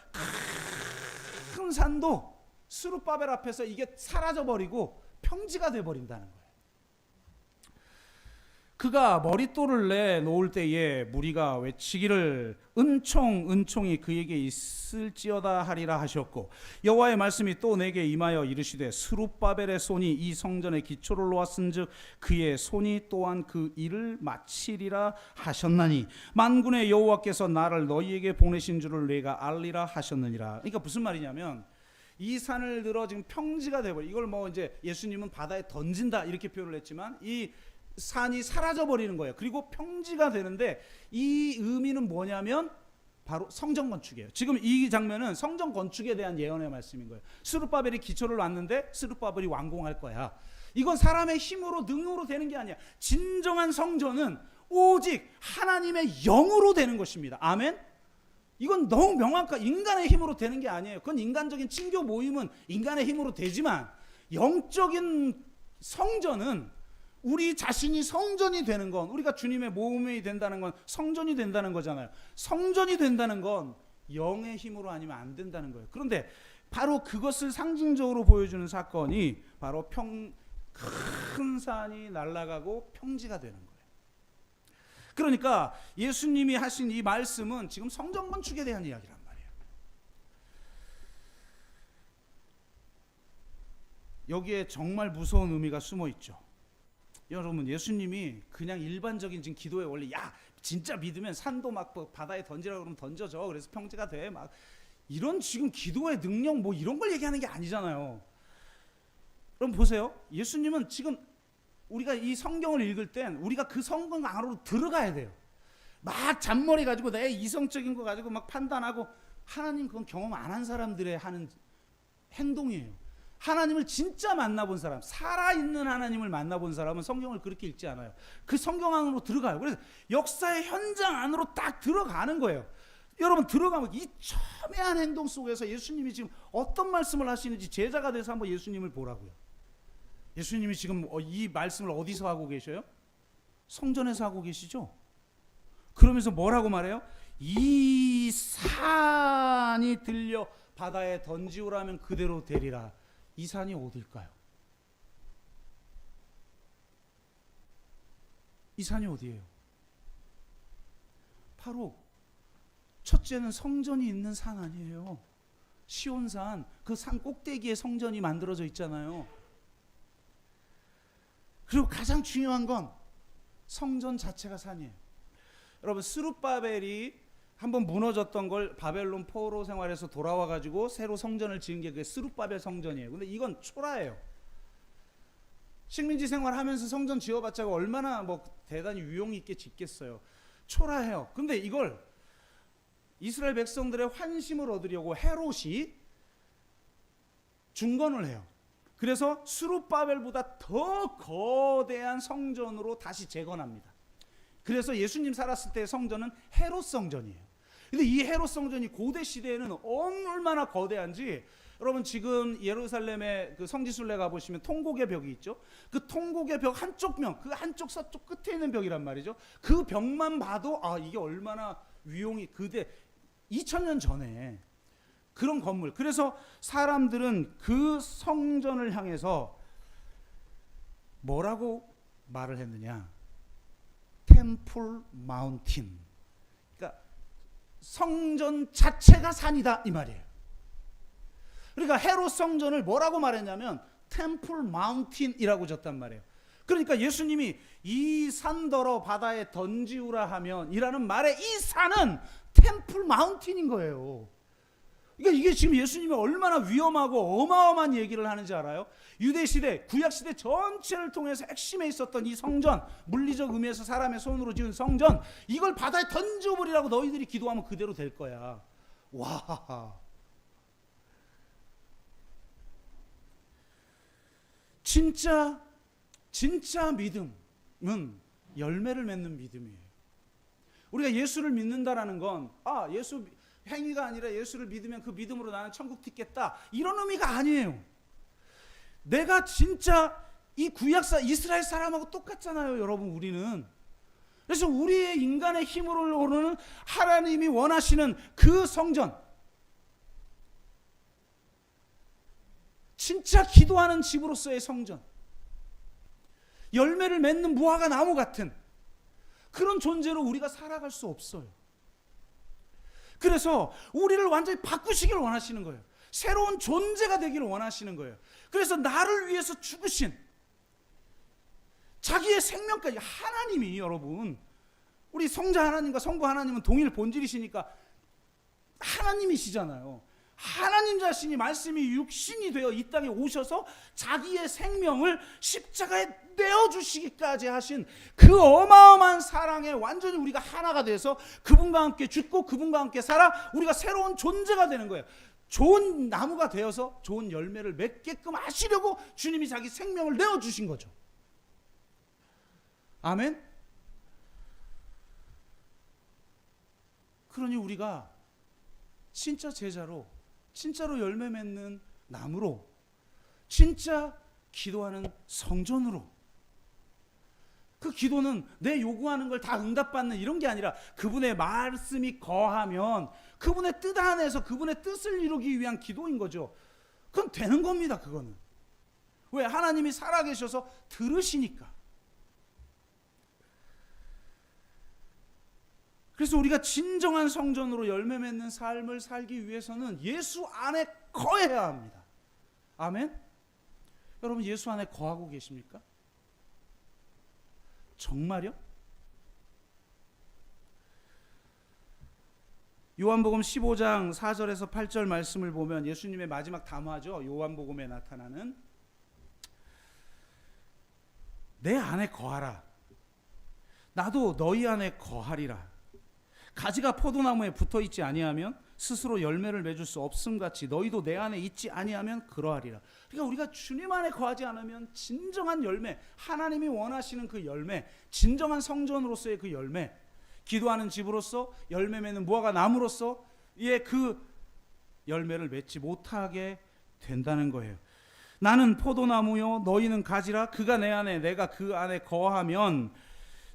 S1: 큰 산도 스룹바벨 앞에서 이게 사라져버리고 평지가 돼버린다는 거예요. 그가 머릿돌을 내놓을 때에 무리가 외치기를 은총이 그에게 있을지어다 하리라 하셨고 여호와의 말씀이 또 내게 임하여 이르시되 스룹바벨의 손이 이 성전의 기초를 놓았은즉 그의 손이 또한 그 일을 마치리라 하셨나니 만군의 여호와께서 나를 너희에게 보내신 줄을 내가 알리라 하셨느니라. 그러니까 무슨 말이냐면 이 산을 들어 지금 평지가 되버려. 이걸 이제 예수님은 바다에 던진다 이렇게 표현을 했지만 이 산이 사라져 버리는 거예요. 그리고 평지가 되는데 이 의미는 뭐냐면 바로 성전 건축이에요. 지금 이 장면은 성전 건축에 대한 예언의 말씀인 거예요. 스룹바벨이 기초를 놨는데 스룹바벨이 완공할 거야. 이건 사람의 힘으로 능으로 되는 게 아니야. 진정한 성전은 오직 하나님의 영으로 되는 것입니다. 아멘. 이건 너무 명확한, 인간의 힘으로 되는 게 아니에요. 그건 인간적인 친교 모임은 인간의 힘으로 되지만 영적인 성전은 우리 자신이 성전이 되는 건, 우리가 주님의 몸이 된다는 건 성전이 된다는 거잖아요. 성전이 된다는 건 영의 힘으로 아니면 안 된다는 거예요. 그런데 바로 그것을 상징적으로 보여주는 사건이 바로 큰 산이 날아가고 평지가 되는 거예요. 그러니까 예수님이 하신 이 말씀은 지금 성전 건축에 대한 이야기란 말이에요. 여기에 정말 무서운 의미가 숨어 있죠. 여러분, 예수님이 그냥 일반적인 지금 기도에 원래 진짜 믿으면 산도 막 바다에 던지라고 그러면 던져져. 그래서 평지가 돼. 막 이런 지금 기도의 능력 이런 걸 얘기하는 게 아니잖아요. 그럼 보세요. 예수님은 지금 우리가 이 성경을 읽을 땐 우리가 그 성경 안으로 들어가야 돼요. 막 잔머리 가지고 내 이성적인 거 가지고 막 판단하고, 하나님 그건 경험 안 한 사람들의 하는 행동이에요. 하나님을 진짜 만나본 사람, 살아있는 하나님을 만나본 사람은 성경을 그렇게 읽지 않아요. 그 성경 안으로 들어가요. 그래서 역사의 현장 안으로 딱 들어가는 거예요. 여러분, 들어가면 이 첨예한 행동 속에서 예수님이 지금 어떤 말씀을 하시는지 제자가 돼서 한번 예수님을 보라고요. 예수님이 지금 이 말씀을 어디서 하고 계셔요? 성전에서 하고 계시죠? 그러면서 뭐라고 말해요? 이 산이 들려 바다에 던지오라면 그대로 되리라. 이 산이 어딜까요? 이 산이 어디예요? 바로 첫째는 성전이 있는 산 아니에요. 시온산, 그 산 꼭대기에 성전이 만들어져 있잖아요. 그리고 가장 중요한 건 성전 자체가 산이에요. 여러분, 스룹바벨이 한번 무너졌던 걸 바벨론 포로 생활에서 돌아와 가지고 새로 성전을 지은 게 그 스룹바벨 성전이에요. 근데 이건 초라해요. 식민지 생활하면서 성전 지어봤자 얼마나 뭐 대단히 유용 있게 짓겠어요. 초라해요. 근데 이걸 이스라엘 백성들의 환심을 얻으려고 헤롯이 중건을 해요. 그래서 스룹바벨보다 더 거대한 성전으로 다시 재건합니다. 그래서 예수님 살았을 때의 성전은 헤롯 성전이에요. 근데 이 헤롯 성전이 고대 시대에는 얼마나 거대한지, 여러분 지금 예루살렘의 그 성지순례 가보시면 통곡의 벽이 있죠. 그 통곡의 벽 한쪽 벽, 그 한쪽 서쪽 끝에 있는 벽이란 말이죠. 그 벽만 봐도 이게 얼마나 위용이, 그대 2000년 전에 그런 건물. 그래서 사람들은 그 성전을 향해서 뭐라고 말을 했느냐? 템플 마운틴. 그러니까 성전 자체가 산이다 이 말이에요. 그러니까 헤롯 성전을 뭐라고 말했냐면 템플 마운틴이라고 졌단 말이에요. 그러니까 예수님이 이 산더러 바다에 던지우라 하면 이라는 말에 이 산은 템플 마운틴인 거예요. 그러니까 이게 지금 예수님이 얼마나 위험하고 어마어마한 얘기를 하는지 알아요? 유대시대, 구약시대 전체를 통해서 핵심에 있었던 이 성전, 물리적 의미에서 사람의 손으로 지은 성전, 이걸 바다에 던져버리라고 너희들이 기도하면 그대로 될 거야. 와, 진짜 믿음은 열매를 맺는 믿음이에요. 우리가 예수를 믿는다라는 건 예수 행위가 아니라 예수를 믿으면 그 믿음으로 나는 천국 딛겠다, 이런 의미가 아니에요. 내가 진짜 이 구약사 이스라엘 사람하고 똑같잖아요, 여러분. 우리는 그래서 우리의 인간의 힘으로 오르는 하나님이 원하시는 그 성전, 진짜 기도하는 집으로서의 성전, 열매를 맺는 무화과 나무 같은 그런 존재로 우리가 살아갈 수 없어요. 그래서 우리를 완전히 바꾸시기를 원하시는 거예요. 새로운 존재가 되기를 원하시는 거예요. 그래서 나를 위해서 죽으신 자기의 생명까지, 하나님이, 여러분, 우리 성자 하나님과 성부 하나님은 동일 본질이시니까 하나님이시잖아요. 하나님 자신이, 말씀이 육신이 되어 이 땅에 오셔서 자기의 생명을 십자가에 내어주시기까지 하신 그 어마어마한 사랑에 완전히 우리가 하나가 돼서 그분과 함께 죽고 그분과 함께 살아 우리가 새로운 존재가 되는 거예요. 좋은 나무가 되어서 좋은 열매를 맺게끔 하시려고 주님이 자기 생명을 내어주신 거죠. 아멘. 그러니 우리가 진짜 제자로, 진짜로 열매 맺는 나무로, 진짜 기도하는 성전으로, 그 기도는 내 요구하는 걸 다 응답받는 이런 게 아니라 그분의 말씀이 거하면 그분의 뜻 안에서 그분의 뜻을 이루기 위한 기도인 거죠. 그건 되는 겁니다. 그거는 왜? 하나님이 살아계셔서 들으시니까. 그래서 우리가 진정한 성전으로 열매 맺는 삶을 살기 위해서는 예수 안에 거해야 합니다. 아멘? 여러분, 예수 안에 거하고 계십니까? 정말요? 요한복음 15장 4절에서 8절 말씀을 보면 예수님의 마지막 담화죠. 요한복음에 나타나는 내 안에 거하라. 나도 너희 안에 거하리라. 가지가 포도나무에 붙어 있지 아니하면 스스로 열매를 맺을 수 없음 같이 너희도 내 안에 있지 아니하면 그러하리라. 그러니까 우리가 주님 안에 거하지 않으면 진정한 열매, 하나님이 원하시는 그 열매, 진정한 성전으로서의 그 열매, 기도하는 집으로서 열매 맺는 무화과 나무로서 그 열매를 맺지 못하게 된다는 거예요. 나는 포도나무요 너희는 가지라. 그가 내 안에 내가 그 안에 거하면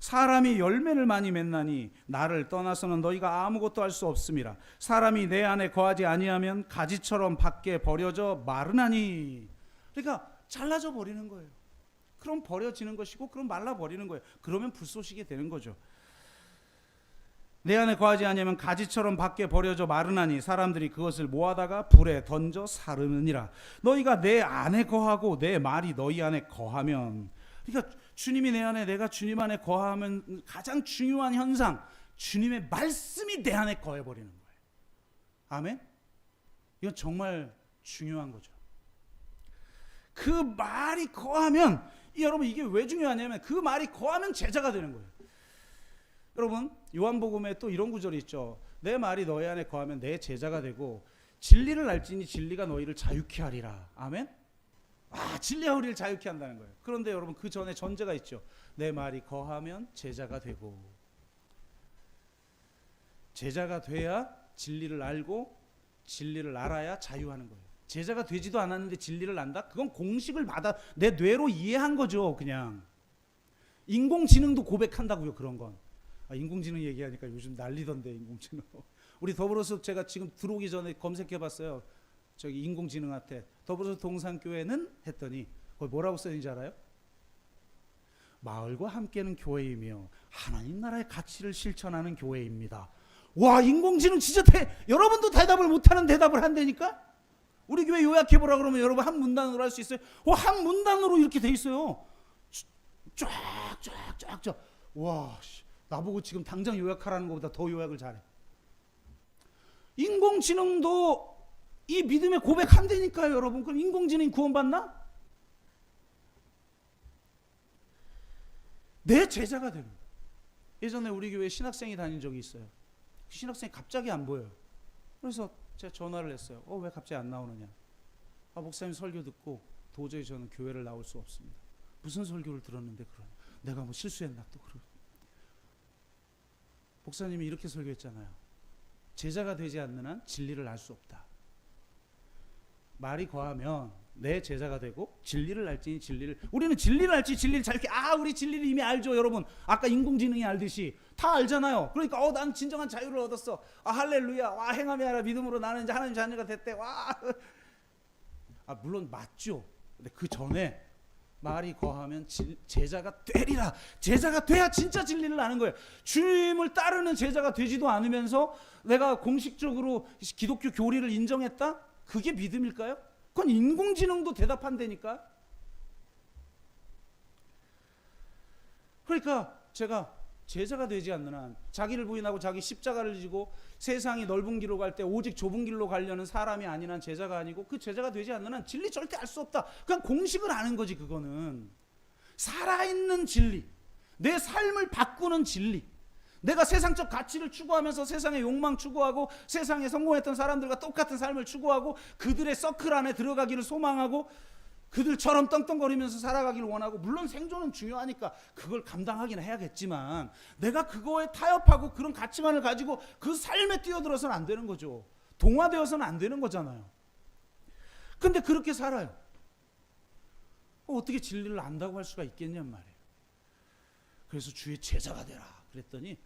S1: 사람이 열매를 많이 맺나니 나를 떠나서는 너희가 아무것도 할 수 없음이라. 사람이 내 안에 거하지 아니하면 가지처럼 밖에 버려져 마르나니. 그러니까 잘라져 버리는 거예요. 그럼 버려지는 것이고 그럼 말라 버리는 거예요. 그러면 불쏘시게 되는 거죠. 내 안에 거하지 아니하면 가지처럼 밖에 버려져 마르나니 사람들이 그것을 모아다가 불에 던져 사르느니라. 너희가 내 안에 거하고 내 말이 너희 안에 거하면, 그러니까 주님이 내 안에 내가 주님 안에 거하면 가장 중요한 현상, 주님의 말씀이 내 안에 거해버리는 거예요. 아멘? 이건 정말 중요한 거죠. 그 말이 거하면, 여러분 이게 왜 중요하냐면 그 말이 거하면 제자가 되는 거예요. 여러분 요한복음에 또 이런 구절이 있죠. 내 말이 너희 안에 거하면 내 제자가 되고 진리를 알지니 진리가 너희를 자유케 하리라. 아멘? 진리가 우리를 자유케 한다는 거예요. 그런데 여러분 그 전에 전제가 있죠. 내 말이 거하면 제자가 되고, 제자가 돼야 진리를 알고 진리를 알아야 자유하는 거예요. 제자가 되지도 않았는데 진리를 안다? 그건 공식을 받아 내 뇌로 이해한 거죠. 그냥 인공지능도 고백한다고요. 그런 건. 인공지능 얘기하니까 요즘 난리던데 인공지능. 우리 더불어서 제가 지금 들어오기 전에 검색해봤어요. 저기 인공지능한테 더불어서 동산교회는 했더니 거기 뭐라고 써있는지 알아요? 마을과 함께는 교회이며 하나님 나라의 가치를 실천하는 교회입니다. 와, 인공지능 진짜 여러분도 대답을 못하는 대답을 한다니까? 우리 교회 요약해보라 그러면 여러분 한 문단으로 할 수 있어요? 한 문단으로 이렇게 돼 있어요. 쫙. 와, 나보고 지금 당장 요약하라는 것보다 더 요약을 잘해. 인공지능도 이 믿음의 고백한다니까요, 여러분. 그럼 인공지능이 구원받나? 내 제자가 되는 거예요. 예전에 우리 교회에 신학생이 다닌 적이 있어요. 그 신학생이 갑자기 안 보여요. 그래서 제가 전화를 했어요. 왜 갑자기 안 나오느냐? 목사님 설교 듣고 도저히 저는 교회를 나올 수 없습니다. 무슨 설교를 들었는데 그러냐? 내가 뭐 실수했나 또 그러고. 목사님이 이렇게 설교했잖아요. 제자가 되지 않는 한 진리를 알 수 없다. 말이 거하면 내 제자가 되고 진리를 알지 진리를, 우리는 진리를 알지 진리를 잘 이렇게 우리 진리를 이미 알죠. 여러분 아까 인공지능이 알듯이 다 알잖아요. 그러니까 난 진정한 자유를 얻었어. 할렐루야. 행함이 아니라 믿음으로 나는 이제 하나님 자녀가 됐대. 물론 맞죠. 근데 그 전에 말이 거하면 제자가 되리라. 제자가 돼야 진짜 진리를 아는 거예요. 주님을 따르는 제자가 되지도 않으면서 내가 공식적으로 기독교 교리를 인정했다? 그게 믿음일까요? 그건 인공지능도 대답한다니까. 그러니까 제가 제자가 되지 않는 한, 자기를 부인하고 자기 십자가를 지고 세상이 넓은 길로 갈 때 오직 좁은 길로 가려는 사람이 아닌 한 제자가 아니고, 그 제자가 되지 않는 한 진리 절대 알 수 없다. 그냥 공식을 아는 거지. 그거는 살아있는 진리, 내 삶을 바꾸는 진리. 내가 세상적 가치를 추구하면서 세상의 욕망 추구하고 세상에 성공했던 사람들과 똑같은 삶을 추구하고 그들의 서클 안에 들어가기를 소망하고 그들처럼 떵떵거리면서 살아가기를 원하고, 물론 생존은 중요하니까 그걸 감당하긴 해야겠지만 내가 그거에 타협하고 그런 가치관을 가지고 그 삶에 뛰어들어서는 안 되는 거죠. 동화되어서는 안 되는 거잖아요. 근데 그렇게 살아요. 어떻게 진리를 안다고 할 수가 있겠냔 말이에요. 그래서 주의 제자가 되라 그랬더니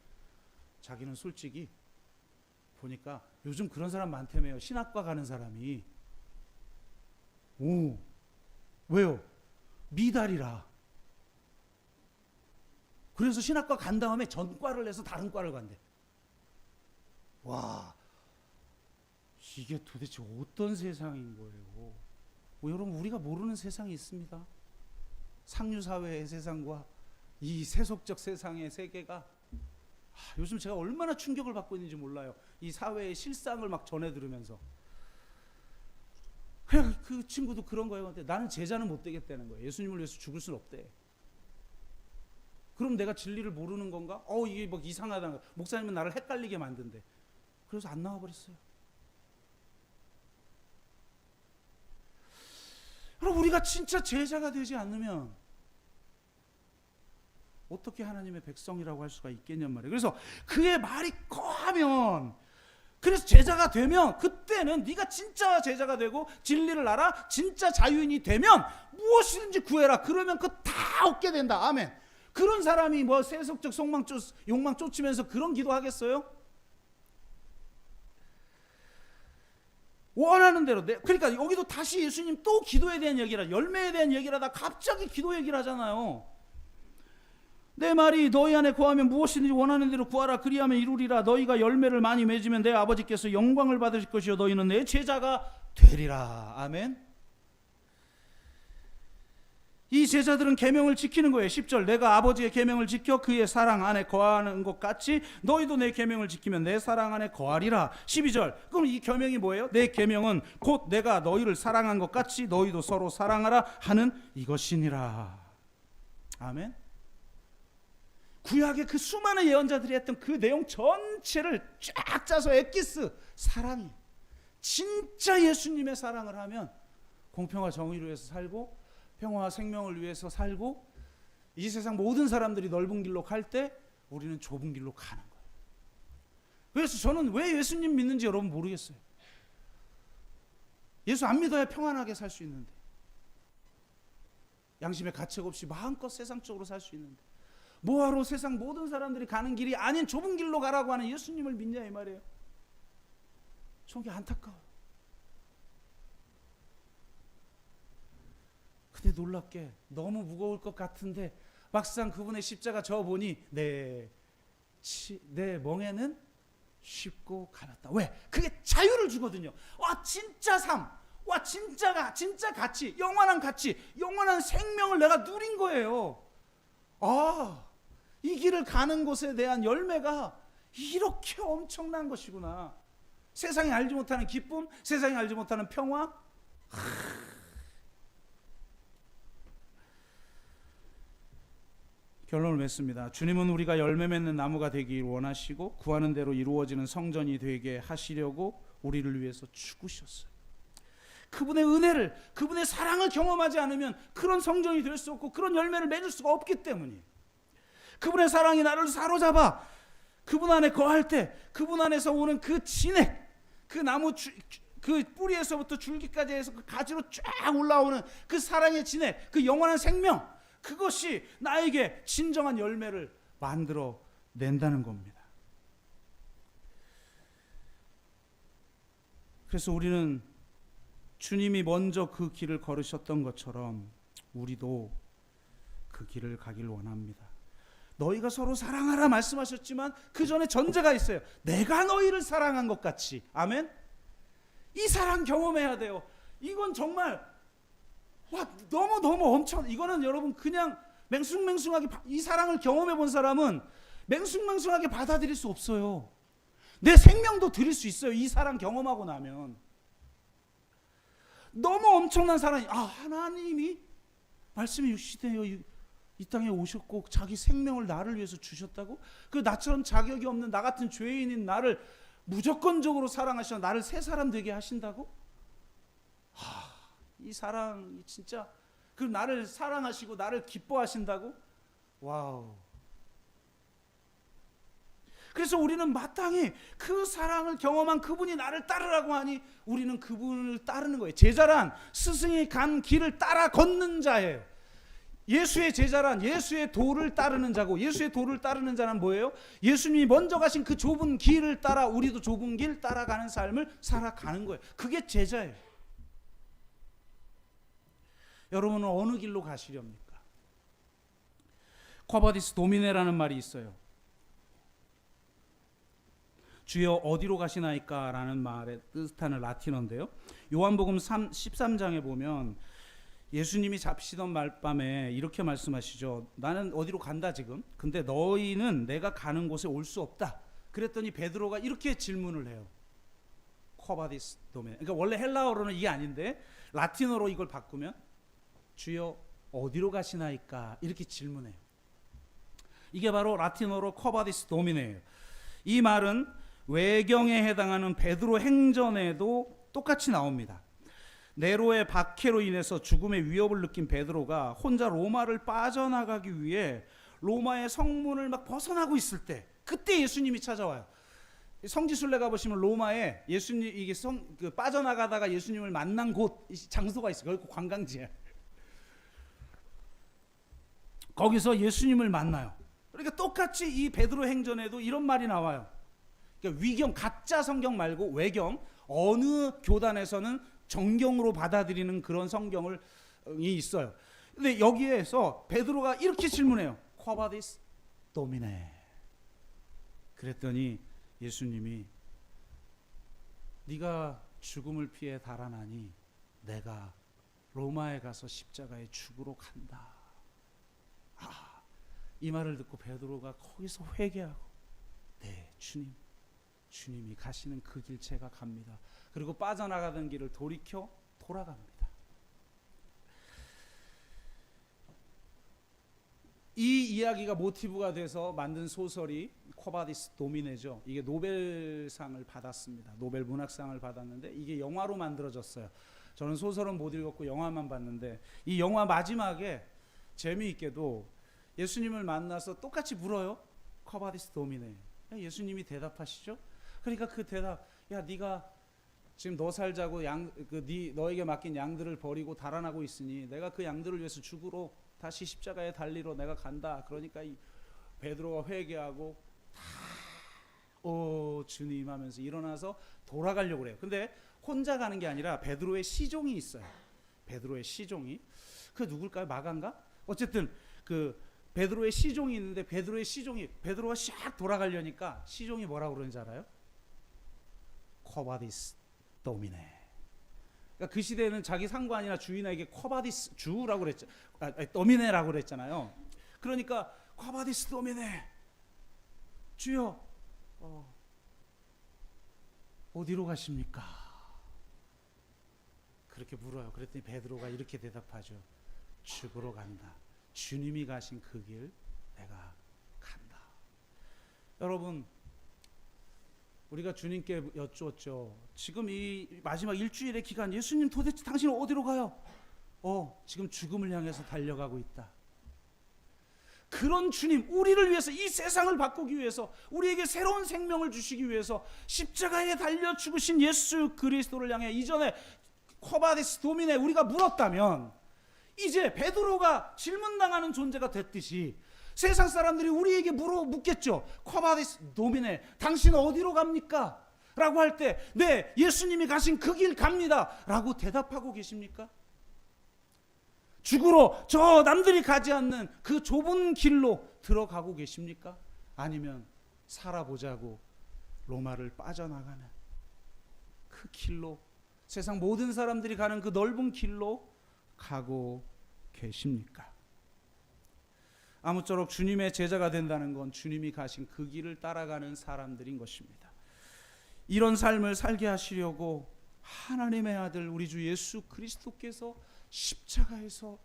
S1: 자기는 솔직히 보니까 요즘 그런 사람 많다며요. 신학과 가는 사람이. 왜요? 미달이라. 그래서 신학과 간 다음에 전과를 해서 다른 과를 간대. 와, 이게 도대체 어떤 세상인 거예요? 여러분 우리가 모르는 세상이 있습니다. 상류사회의 세상과 이 세속적 세상의 세계가 요즘 제가 얼마나 충격을 받고 있는지 몰라요. 이 사회의 실상을 막 전해 들으면서. 그 친구도 그런 거예요. 근데 나는 제자는 못 되겠다는 거예요. 예수님을 위해서 죽을 수는 없대. 그럼 내가 진리를 모르는 건가? 이게 뭐 이상하다. 목사님은 나를 헷갈리게 만든대. 그래서 안 나와버렸어요. 그럼 우리가 진짜 제자가 되지 않으면 어떻게 하나님의 백성이라고 할 수가 있겠냔 말이에요. 그래서 그의 말이 거하면, 그래서 제자가 되면, 그때는 네가 진짜 제자가 되고 진리를 알아 진짜 자유인이 되면 무엇이든지 구해라. 그러면 그거 다 얻게 된다. 아멘. 그런 사람이 뭐 세속적 욕망 쫓으면서 그런 기도하겠어요? 원하는 대로. 그러니까 여기도 다시 예수님 또 기도에 대한 얘기라, 열매에 대한 얘기라다 갑자기 기도 얘기를 하잖아요. 내 말이 너희 안에 거하면 무엇이든지 원하는 대로 구하라. 그리하면 이루리라. 너희가 열매를 많이 맺으면 내 아버지께서 영광을 받으실 것이요 너희는 내 제자가 되리라. 아멘. 이 제자들은 계명을 지키는 거예요. 10절, 내가 아버지의 계명을 지켜 그의 사랑 안에 거하는 것 같이 너희도 내 계명을 지키면 내 사랑 안에 거하리라. 12절, 그럼 이 계명이 뭐예요? 내 계명은 곧 내가 너희를 사랑한 것 같이 너희도 서로 사랑하라 하는 이것이니라. 아멘. 구약의 그 수많은 예언자들이 했던 그 내용 전체를 쫙 짜서 엑기스, 사랑이, 진짜 예수님의 사랑을 하면 공평과 정의를 위해서 살고 평화와 생명을 위해서 살고 이 세상 모든 사람들이 넓은 길로 갈 때 우리는 좁은 길로 가는 거예요. 그래서 저는 왜 예수님 믿는지 여러분 모르겠어요. 예수 안 믿어야 평안하게 살 수 있는데, 양심의 가책 없이 마음껏 세상적으로 살 수 있는데, 뭐하러 세상 모든 사람들이 가는 길이 아닌 좁은 길로 가라고 하는 예수님을 믿냐 이 말이에요. 저게 안타까워요. 근데 놀랍게 너무 무거울 것 같은데 막상 그분의 십자가 져 보니 내 멍에는 쉽고 가볍다. 왜? 그게 자유를 주거든요. 와, 진짜 삶, 와, 진짜 가치, 영원한 가치, 영원한 생명을 내가 누린 거예요. 이 길을 가는 곳에 대한 열매가 이렇게 엄청난 것이구나. 세상이 알지 못하는 기쁨, 세상이 알지 못하는 평화. 결론을 맺습니다. 주님은 우리가 열매 맺는 나무가 되길 원하시고 구하는 대로 이루어지는 성전이 되게 하시려고 우리를 위해서 죽으셨어요. 그분의 은혜를, 그분의 사랑을 경험하지 않으면 그런 성전이 될 수 없고 그런 열매를 맺을 수가 없기 때문이에요. 그분의 사랑이 나를 사로잡아 그분 안에 거할 때 그분 안에서 오는 그 진액, 그 나무 그 뿌리에서부터 줄기까지 해서 그 가지로 쫙 올라오는 그 사랑의 진액, 그 영원한 생명, 그것이 나에게 진정한 열매를 만들어 낸다는 겁니다. 그래서 우리는 주님이 먼저 그 길을 걸으셨던 것처럼 우리도 그 길을 가길 원합니다. 너희가 서로 사랑하라 말씀하셨지만 그 전에 전제가 있어요. 내가 너희를 사랑한 것 같이. 아멘. 이 사랑 경험해야 돼요. 이건 정말 너무 엄청, 이거는 여러분 그냥 맹숭맹숭하게, 이 사랑을 경험해 본 사람은 맹숭맹숭하게 받아들일 수 없어요. 내 생명도 드릴 수 있어요. 이 사랑 경험하고 나면. 너무 엄청난 사랑이, 하나님이 말씀이 육신되어 이 땅에 오셨고 자기 생명을 나를 위해서 주셨다고? 그 나처럼 자격이 없는 나 같은 죄인인 나를 무조건적으로 사랑하셔 나를 새 사람 되게 하신다고? 이 사랑이 진짜, 그 나를 사랑하시고 나를 기뻐하신다고? 와우. 그래서 우리는 마땅히 그 사랑을 경험한 그분이 나를 따르라고 하니 우리는 그분을 따르는 거예요. 제자란 스승이 간 길을 따라 걷는 자예요. 예수의 제자란 예수의 도를 따르는 자고, 예수의 도를 따르는 자는 뭐예요? 예수님이 먼저 가신 그 좁은 길을 따라 우리도 좁은 길 따라가는 삶을 살아가는 거예요. 그게 제자예요. 여러분은 어느 길로 가시렵니까? 쿼바디스 도미네라는 말이 있어요. 주여 어디로 가시나이까 라는 말의 뜻하는 라틴어인데요, 요한복음 13장에 보면 예수님이 잡히시던 말밤에 이렇게 말씀하시죠. 나는 어디로 간다 지금. 근데 너희는 내가 가는 곳에 올 수 없다. 그랬더니 베드로가 이렇게 질문을 해요. 쿼바디스 도메. 그러니까 원래 헬라어로는 이게 아닌데 라틴어로 이걸 바꾸면 주여 어디로 가시나이까 이렇게 질문해요. 이게 바로 라틴어로 커바디스 도미네예요. 이 말은 외경에 해당하는 베드로 행전에도 똑같이 나옵니다. 네로의 박해로 인해서 죽음의 위협을 느낀 베드로가 혼자 로마를 빠져나가기 위해 로마의 성문을 막 벗어나고 있을 때, 그때 예수님이 찾아와요. 성지순례 가보시면 로마에 예수님 이게 빠져나가다가 예수님을 만난 곳 장소가 있어요. 거기 관광지에. 거기서 예수님을 만나요. 그러니까 똑같이 이 베드로 행전에도 이런 말이 나와요. 그러니까 위경, 가짜 성경 말고 외경, 어느 교단에서는 정경으로 받아들이는 그런 성경이 있어요. 근데 여기에서 베드로가 이렇게 질문해요. 쿼바디스 도미네. 그랬더니 예수님이 네가 죽음을 피해 달아나니 내가 로마에 가서 십자가에 죽으러 간다. 이 말을 듣고 베드로가 거기서 회개하고, 네 주님, 주님이 가시는 그 길 제가 갑니다. 그리고 빠져나가던 길을 돌이켜 돌아갑니다. 이 이야기가 모티브가 돼서 만든 소설이 쿼바디스 도미네죠. 이게 노벨상을 받았습니다. 노벨 문학상을 받았는데 이게 영화로 만들어졌어요. 저는 소설은 못 읽었고 영화만 봤는데, 이 영화 마지막에 재미있게도 예수님을 만나서 똑같이 물어요. 쿼바디스 도미네. 예수님이 대답하시죠. 그러니까 그 대답, 야 네가 지금 너 살자고 너에게 맡긴 양들을 버리고 달아나고 있으니 내가 그 양들을 위해서 죽으러 다시 십자가에 달리러 내가 간다. 그러니까 이 베드로가 회개하고 주님 하면서 일어나서 돌아가려고 그래요. 근데 혼자 가는 게 아니라 베드로의 시종이 있어요. 베드로의 시종이, 그 누굴까요? 마가인가? 어쨌든 그 베드로의 시종이 있는데, 베드로가 샥 돌아가려니까 시종이 뭐라고 그러는지 알아요? 쿼바디스 도미네. 그러니까 그 시대에는 자기 상관이나 주인에게 쿼바디스 주라고 그랬죠. 도미네라고 그랬잖아요. 그러니까 쿼바디스 도미네, 주여 어디로 가십니까? 그렇게 물어요. 그랬더니 베드로가 이렇게 대답하죠. 죽으러 간다. 주님이 가신 그 길 내가 간다. 여러분, 우리가 주님께 여쭈었죠. 지금 이 마지막 일주일의 기간, 예수님 도대체 당신은 어디로 가요? 지금 죽음을 향해서 달려가고 있다. 그런 주님, 우리를 위해서, 이 세상을 바꾸기 위해서, 우리에게 새로운 생명을 주시기 위해서 십자가에 달려 죽으신 예수 그리스도를 향해 이전에 쿼바디스 도미네 우리가 물었다면, 이제 베드로가 질문당하는 존재가 됐듯이 세상 사람들이 우리에게 묻겠죠. 쿼바디스 도미네, 당신은 어디로 갑니까? 라고 할 때, 네, 예수님이 가신 그 길 갑니다 라고 대답하고 계십니까? 죽으러 저 남들이 가지 않는 그 좁은 길로 들어가고 계십니까? 아니면 살아보자고 로마를 빠져나가는 그 길로, 세상 모든 사람들이 가는 그 넓은 길로 가고 계십니까? 아무쪼록 주님의 제자가 된다는 건 주님이 가신 그 길을 따라가는 사람들인 것입니다. 이런 삶을 살게 하시려고 하나님의 아들 우리 주 예수 그리스도께서 십자가에서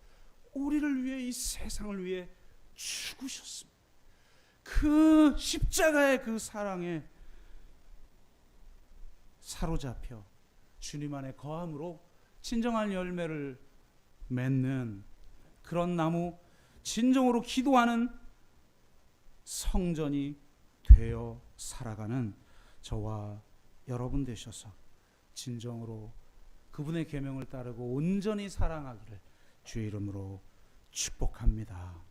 S1: 우리를 위해, 이 세상을 위해 죽으셨습니다. 그 십자가의 그 사랑에 사로잡혀 주님 안에 거함으로 진정한 열매를 맺는 그런 나무, 진정으로 기도하는 성전이 되어 살아가는 저와 여러분 되셔서 진정으로 그분의 계명을 따르고 온전히 사랑하기를 주의 이름으로 축복합니다.